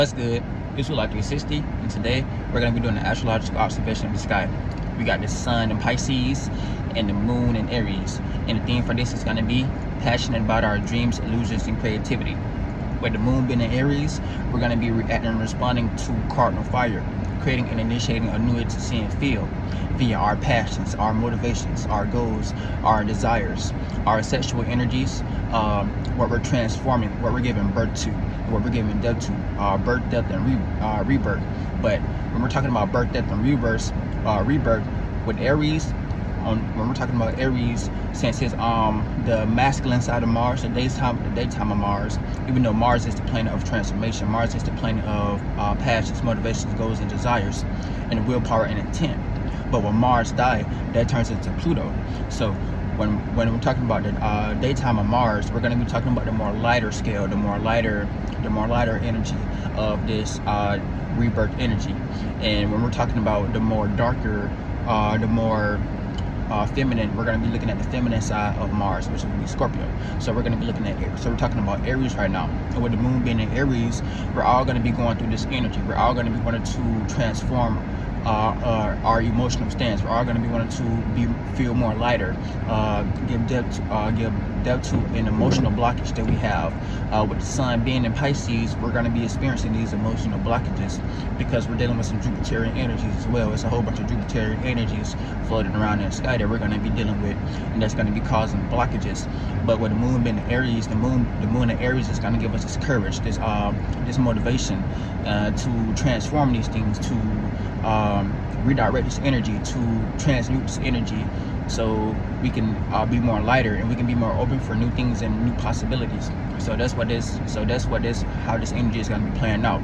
What's good? This is like 360, and today we're going to be doing an astrological observation of the sky. We got the sun in Pisces and the moon in Aries, and the theme for this is going to be passionate about our dreams, illusions, and creativity. With the moon being in Aries, we're going to be reacting and responding to cardinal fire, creating and initiating a new seeing field via our passions, our motivations, our goals, our desires, our sexual energies, what we're transforming, what we're giving birth to, what we're giving death to, birth, death, and rebirth. But when we're talking about birth, death, and rebirth with Aries, when we're talking about Aries, since it's the masculine side of Mars, the daytime of Mars, even though Mars is the planet of transformation, Mars is the planet of passions, motivations, goals, and desires, and willpower and intent. But when Mars dies, that turns into Pluto. So when we're talking about the daytime of Mars, we're going to be talking about the more lighter scale, the more lighter energy of this rebirth energy. And when we're talking about the more darker, the more feminine, we're going to be looking at the feminine side of Mars, which will be Scorpio. So we're going to be looking at Aries. So we're talking about Aries right now. And with the moon being in Aries, we're all going to be going through this energy. We're all going to be wanting to transform our emotional stance. We're all going to be wanting to feel more lighter, give depth to an emotional blockage that we have. With the sun being in Pisces, we're going to be experiencing these emotional blockages because we're dealing with some Jupiterian energies as well. It's a whole bunch of Jupiterian energies floating around in the sky that we're going to be dealing with, and that's going to be causing blockages. But with the moon being in Aries, the moon in Aries is going to give us this courage, this motivation to transform these things, to redirect this energy, to transmute this energy, so we can be more lighter and we can be more open for new things and new possibilities. So that's how this energy is going to be playing out.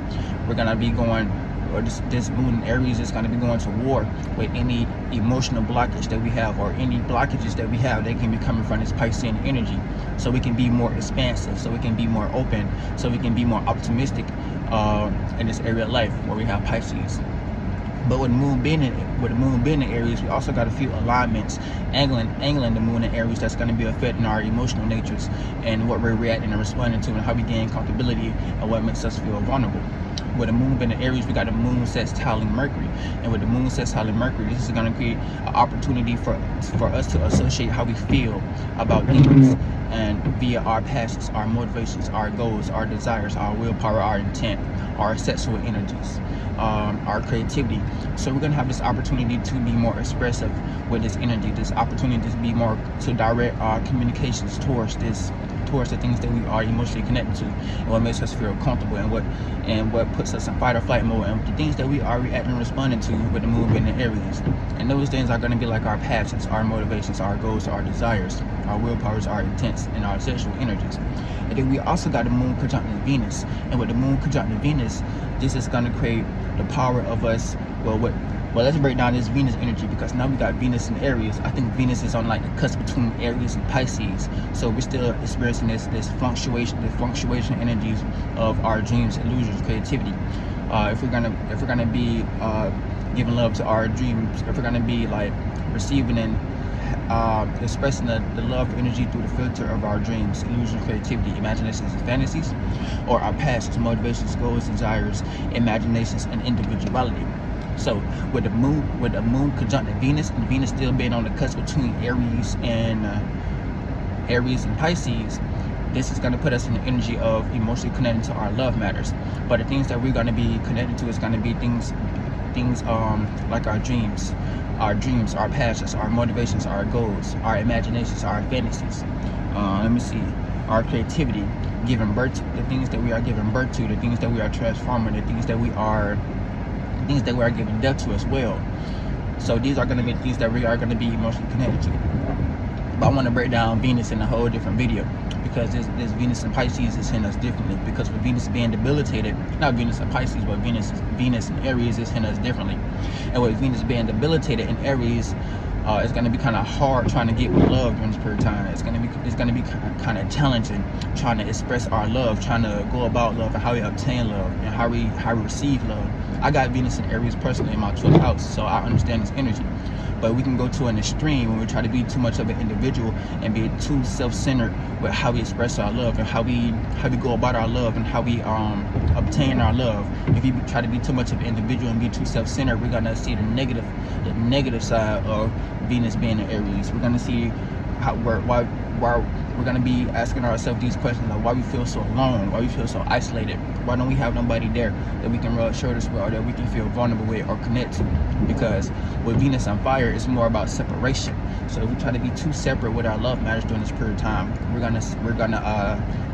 We're going to be going, or this moon in Aries is going to be going to war with any emotional blockage that we have, or any blockages that we have that can be coming from this Piscean energy, so we can be more expansive, so we can be more open, so we can be more optimistic in this area of life where we have Pisces. But with the moon being in Aries, we also got a few alignments angling the moon in Aries that's going to be affecting our emotional natures and what we're reacting and responding to, and how we gain comfortability and what makes us feel vulnerable. With the moon being in Aries, we got the moon sextiling Mercury, and with the moon sextiling Mercury, this is going to create an opportunity for us to associate how we feel about things, and via our passions, our motivations, our goals, our desires, our willpower, our intent, our sexual energies, our creativity. So we're going to have this opportunity to be more expressive with this energy, this opportunity to be more, to direct our communications towards the things that we are emotionally connected to, and what makes us feel comfortable, and what puts us in fight or flight mode, and the things that we are reacting and responding to with the moon being in Aries. And those things are going to be like our passions, our motivations, our goals, our desires, our willpowers, our intents, and our sexual energies. And then we also got the moon conjunct Venus, and with the moon conjunct Venus, this is going to create the power of us. Well, let's break down this Venus energy, because now we got Venus in Aries. I think Venus is on like the cusp between Aries and Pisces. So we're still experiencing this fluctuation energies of our dreams, illusions, creativity. If we're gonna be giving love to our dreams, if we're gonna be like receiving and expressing the love energy through the filter of our dreams, illusions, creativity, imaginations, and fantasies, or our passions, motivations, goals, desires, imaginations, and individuality. So with the moon conjunct Venus, and Venus still being on the cusp between Aries and Pisces, this is going to put us in the energy of emotionally connecting to our love matters. But the things that we're going to be connected to is going to be things like our dreams, our passions, our motivations, our goals, our imaginations, our fantasies. Our creativity, giving birth to the things that we are giving birth to, the things that we are transforming, the things that we are giving death to as well. So these are going to be things that we are going to be emotionally connected to. But I want to break down Venus in a whole different video, because this Venus and Pisces is hitting us differently. Because with Venus being debilitated, not Venus and Pisces, but Venus and Aries is hitting us differently. And with Venus being debilitated in Aries, It's going to be kind of hard trying to get with love during this period of time. It's going to be kind of challenging trying to express our love, trying to go about love, and how we obtain love, and how we receive love. I got Venus in Aries personally in my 12th house, so I understand this energy. But we can go to an extreme when we try to be too much of an individual and be too self-centered with how we express our love, and how we go about our love, and how we obtain our love. If you try to be too much of an individual and be too self-centered, we're gonna see the negative side of Venus being in Aries. We're gonna see why we're gonna be asking ourselves these questions, like why we feel so alone, why we feel so isolated, why don't we have nobody there that we can rub shoulders with, or that we can feel vulnerable with or connect to. Because with Venus on fire, it's more about separation. So if we try to be too separate with our love matters during this period of time, we're gonna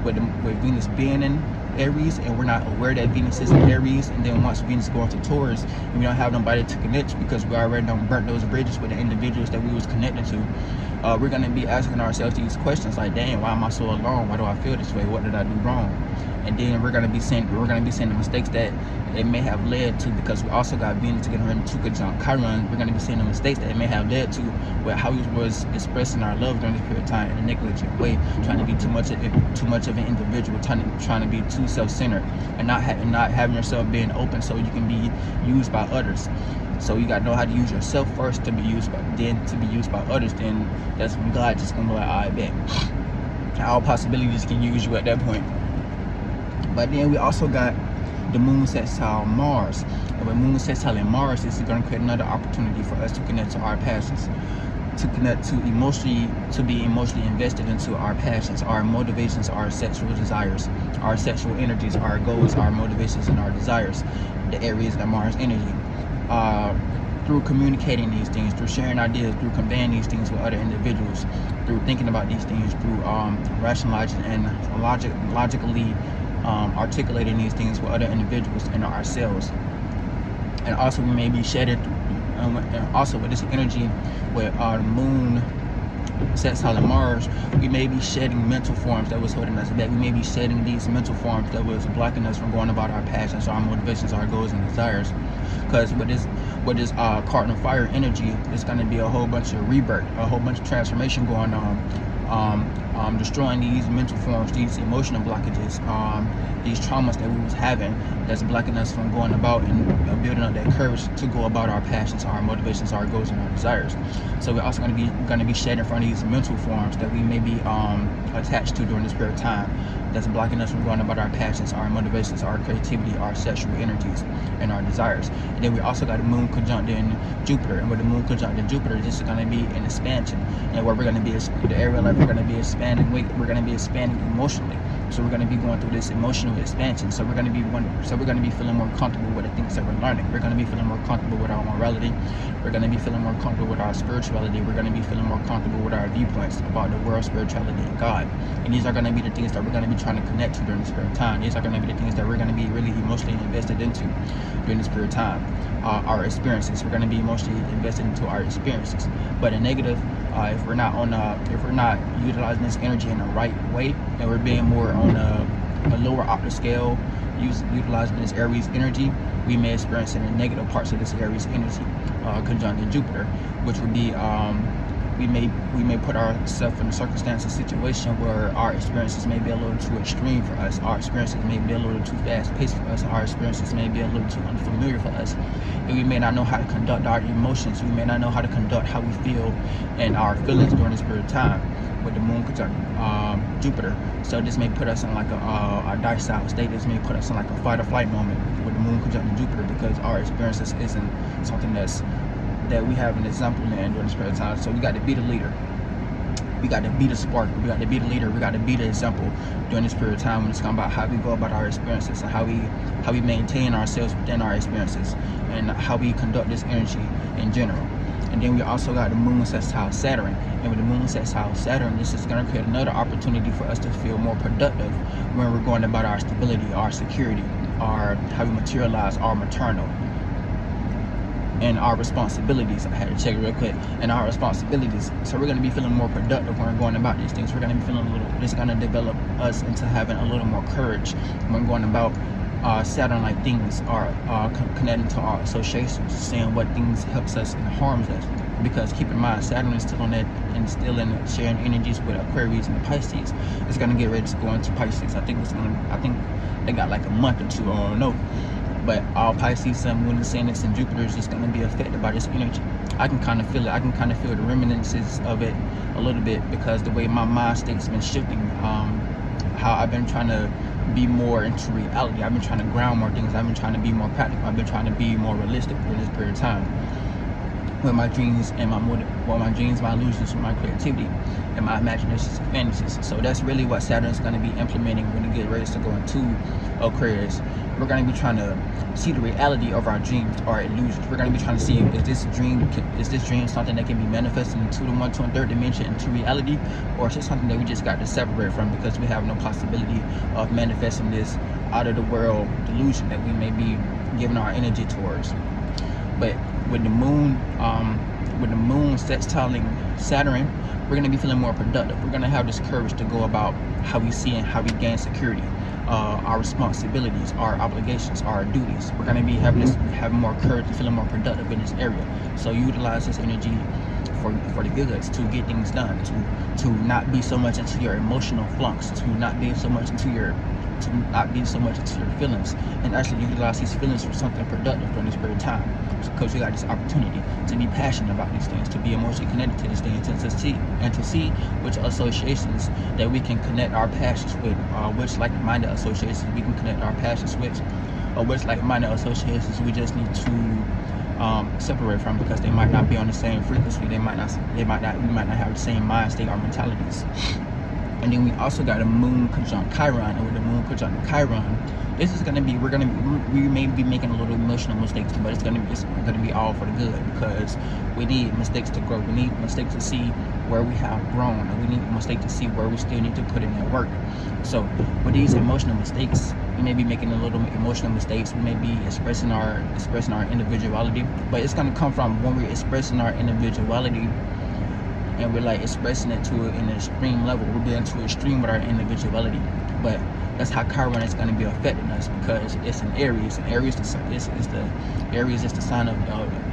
with Venus being in Aries, and we're not aware that Venus is in Aries, and then once Venus goes to Taurus, we don't have nobody to connect to because we already done burnt those bridges with the individuals that we was connected to. We're gonna be asking ourselves these questions like, dang, why am I so alone? Why do I feel this way? What did I do wrong? And then we're gonna be saying the mistakes that it may have led to, because we also got Venus together in 2 conjunct Chiron. We're gonna be saying the mistakes that it may have led to with how we was expressing our love during this period of time in a negligent way, trying to be too much of an individual, trying to be too self-centered, and not having yourself being open so you can be used by others. So you gotta know how to use yourself first to be used by others. Then that's when God just gonna be like, alright, bet. All possibilities can use you at that point. But then we also got the moon sextile Mars. And with moon sextile in Mars, this is going to create another opportunity for us to connect to our passions, to be emotionally invested into our passions, our motivations, our sexual desires, our sexual energies, our goals, our motivations, and our desires, the areas of Mars energy. Through communicating these things, through sharing ideas, through conveying these things with other individuals, through thinking about these things, through rationalizing and logically articulating these things with other individuals and ourselves. And also we may be shedding, and also with this energy with our moon sextile in Mars, we may be shedding mental forms that was holding us back. We may be shedding these mental forms that was blocking us from going about our passions, our motivations, our goals and desires. Because with this cardinal fire energy, it's going to be a whole bunch of rebirth, a whole bunch of transformation going on, destroying these mental forms, these emotional blockages, these traumas that we was having that's blocking us from going about and building up that courage to go about our passions, our motivations, our goals and our desires. So we're also going to be shedding from these mental forms that we may be attached to during this period of time, that's blocking us from going about our passions, our motivations, our creativity, our sexual energies, and our desires. And then we also got the moon conjunct in Jupiter, and with the moon conjunct in Jupiter, this is going to be an expansion, and where we're going to be the area like we're going to be expanding. We're going to be expanding emotionally. So we're going to be going through this emotional expansion. So we're going to be feeling more comfortable with the things that we're learning. We're going to be feeling more comfortable with our morality. We're going to be feeling more comfortable with our spirituality. We're going to be feeling more comfortable with our viewpoints about the world, spirituality, and God. And these are going to be the things that we're going to be trying to connect to during this period of time. These are going to be the things that we're going to be really emotionally invested into during this period of time. Our experiences. We're going to be emotionally invested into our experiences. But in negative, if we're not utilizing this energy in the right way, and we're being more on a lower octave scale, utilizing this Aries energy, we may experience in the negative parts of this Aries energy conjunct in Jupiter, which would be we may put ourselves in a circumstance, a situation where our experiences may be a little too extreme for us. Our experiences may be a little too fast-paced for us. Our experiences may be a little too unfamiliar for us. And we may not know how to conduct our emotions. We may not know how to conduct how we feel and our feelings during this period of time with the moon conjunct Jupiter. So this may put us in like a docile state. This may put us in like a fight or flight moment with the moon conjunct Jupiter, because our experiences isn't something that we have an example in during this period of time. So we got to be the leader. We got to be the spark. We got to be the leader. We got to be the example during this period of time when it's talking about how we go about our experiences and how we maintain ourselves within our experiences and how we conduct this energy in general. And then we also got the moon sextile Saturn. And with the moon sextile Saturn, this is going to create another opportunity for us to feel more productive when we're going about our stability, our security, our how we materialize our maternal and our responsibilities. I had to check it real quick. And our responsibilities. So we're going to be feeling more productive when we're going about these things. We're going to be feeling it's going to develop us into having a little more courage when we're going about Saturn-like things, are connecting to our associations, seeing what things helps us and harms us. because keep in mind, Saturn is still on that and still in sharing energies with Aquarius and the Pisces. It's gonna get ready to go into Pisces. I think they got like a month or two, I don't know. But all Pisces, Sun, Moon, Ascendants, and Jupiter is just gonna be affected by this energy. I can kind of feel it. I can kind of feel the reminiscences of it a little bit, because the way my mind state's been shifting, how I've been trying to be more into reality. I've been trying to ground more things. I've been trying to be more practical. I've been trying to be more realistic during this period of time with my dreams and my illusions, with my creativity and my imaginations and fantasies. So that's really what Saturn is going to be implementing when it gets ready to go into Aquarius. We're going to be trying to see the reality of our dreams, our illusions. We're going to be trying to see, is this dream something that can be manifested into the 1, 2, and 3rd dimension, into reality, or is it something that we just got to separate from because we have no possibility of manifesting this out of the world delusion that we may be giving our energy towards. But with the moon sextiling Saturn, we're going to be feeling more productive. We're going to have this courage to go about how we see and how we gain security, our responsibilities, our obligations, our duties. We're going to be having more courage and feeling more productive in this area. So utilize this energy for the goods, to get things done, to not be so much into your emotional flux, to not be so much into your feelings, and actually utilize these feelings for something productive during this period of time, because we got this opportunity to be passionate about these things, to be emotionally connected to these things, and to see which associations that we can connect our passions with, which like-minded associations we can connect our passions with, or which like-minded associations we just need to separate from, because they might not be on the same frequency. We might not have the same mind state or mentalities. And then we also got a moon conjunct Chiron, and with the moon conjunct Chiron, this is gonna be, we may be making a little emotional mistakes, but it's gonna be all for the good, because we need mistakes to grow. We need mistakes to see where we have grown, and we need mistakes to see where we still need to put in that work. So with these emotional mistakes, we may be making a little emotional mistakes. We may be expressing our individuality, but it's gonna come from when we're expressing our individuality, and we're like expressing it to an extreme level. We're being too extreme with our individuality. But that's how Chiron is going to be affecting us, because it's in Aries, and Aries is the sign of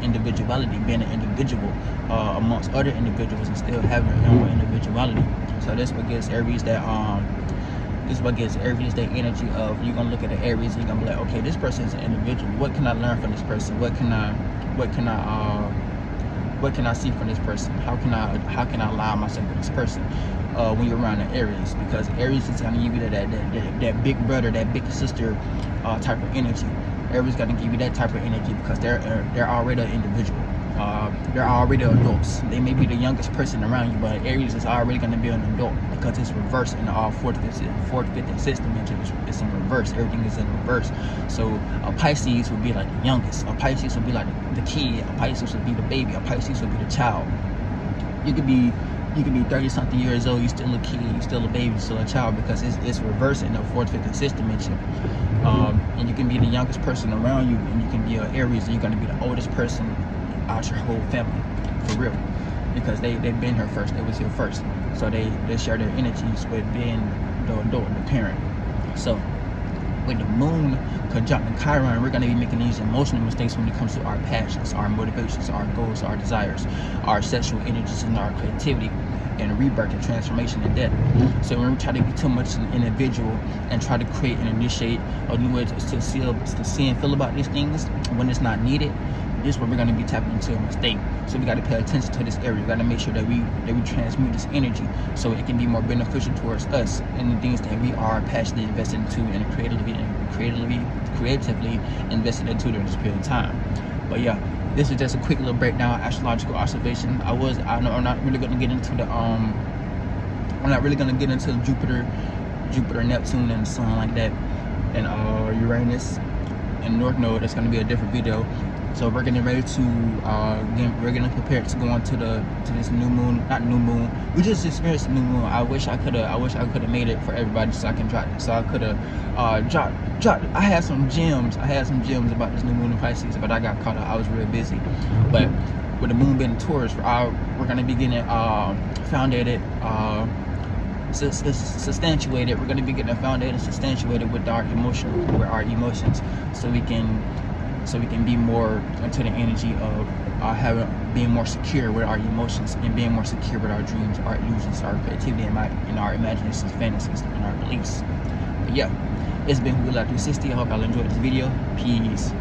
individuality, being an individual amongst other individuals and still having your own individuality. So that's what gives Aries that energy of, you're gonna look at the Aries and you're gonna be like, okay, this person is an individual. What can I learn from this person? What can I see from this person? How can I align myself with this person? When you're around the Aries, because Aries is gonna give you that big brother, that big sister type of energy. Aries gonna give you that type of energy because they're already an individual. They're already adults. They may be the youngest person around you, but Aries is already going to be an adult, because it's reversed in all 4th, 5th, and 6th dimension. It's in reverse. Everything is in reverse. So a Pisces would be like the youngest. A Pisces would be like the kid. A Pisces would be the baby. A Pisces would be the child. You could be 30-something years old. You're still a kid. You're still a baby. You're still a child, because it's reversed in the 4th, 5th, and 6th dimension. And you can be the youngest person around you, and you can be an Aries, and you're going to be the oldest person out your whole family, for real, because they've been here first. They was here first, so they share their energies with being the adult, the parent. So with the moon conjunct Chiron, we're going to be making these emotional mistakes when it comes to our passions, our motivations, our goals, our desires, our sexual energies, and our creativity, and rebirth and transformation and death. So when we try to be too much an individual and try to create and initiate a new way to see and feel about these things when it's not needed, this is where we're going to be tapping into a mistake. So we got to pay attention to this area. We got to make sure that we transmute this energy so it can be more beneficial towards us and the things that we are passionately invested into and creatively invested into during this period of time. But yeah, this is just a quick little breakdown, astrological observation. I'm not really going to get into Jupiter, Neptune, and so on like that, and Uranus and North Node. That's going to be a different video. So we're getting ready to we're getting prepared to go on to this new moon. Not new moon. We just experienced the new moon. I wish I could have made it for everybody so I can drop it. So I could have dropped. I had some gems. About this new moon in Pisces, but I got caught up. I was real busy. But with the moon being Taurus, we're gonna be getting foundated, substantiated. We're gonna be getting foundated, substantiated with our emotions, so we can be more into the energy of having being more secure with our emotions and being more secure with our dreams, our illusions, our creativity, and our imaginations, fantasies, and our beliefs. But yeah, it's been Wheel Out 360. I hope y'all enjoyed this video. Peace.